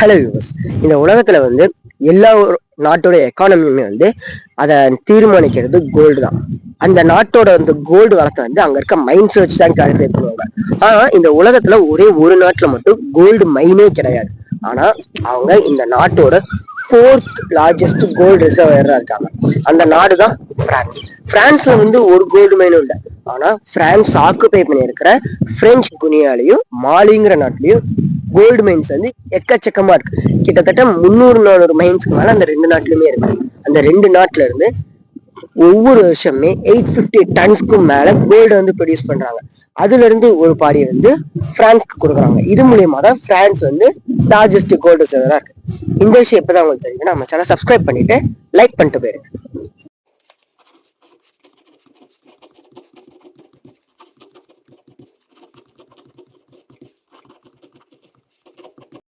Hello use. இந்த உலகத்துல எல்லா நாட்டோட எக்கானமியுமே அதை தீர்மானிக்கிறது கோல்டு தான். அந்த நாட்டோட கோல்டு வளத்தை அங்க இருக்க மைன்ஸ் வச்சு தான் கால்குலேட் பண்ணுவாங்க. ஆனா இந்த உலகத்துல ஒரே ஒரு நாட்டுல மட்டும் கோல்டு மைனே கிடையாது. ஆனா அவங்க இந்த நாட்டோட 4th லார்ஜஸ்ட் கோல்டு ரிசர்வரா இருக்காங்க. அந்த நாடு தான் பிரான்ஸ். பிரான்ஸ்ல ஒரு கோல்டு மைனும் இல்லை. ஆனா பிரான்ஸ் ஆக்குபை பண்ணி இருக்கிற பிரெஞ்சு குனியாலையும் மாலிங்கிற நாட்டிலையும் கோல்டு மைன்ஸ் எக்கச்சக்கமா இருக்கு. கிட்டத்தட்ட 300-400 மைன்ஸ்க்கு மேல அந்த ரெண்டு நாட்டிலுமே இருக்கு. அந்த ரெண்டு நாட்டுல இருந்து ஒவ்வொரு வருஷமே 850 டன்ஸ்க்கும் மேல கோல்டு ப்ரொடியூஸ் பண்றாங்க. அதுல இருந்து ஒரு பாடி பிரான்ஸ்க்கு கொடுக்குறாங்க. இது மூலியமா தான் பிரான்ஸ் லார்ஜஸ்ட் கோல்டு ரிசர்வரா இருக்கு. இந்த விஷயம் எப்பதான் உங்களுக்கு தெரியும், நம்ம சேனல் சப்ஸ்கிரைப் பண்ணிட்டு லைக் பண்ணிட்டு போயிருங்க.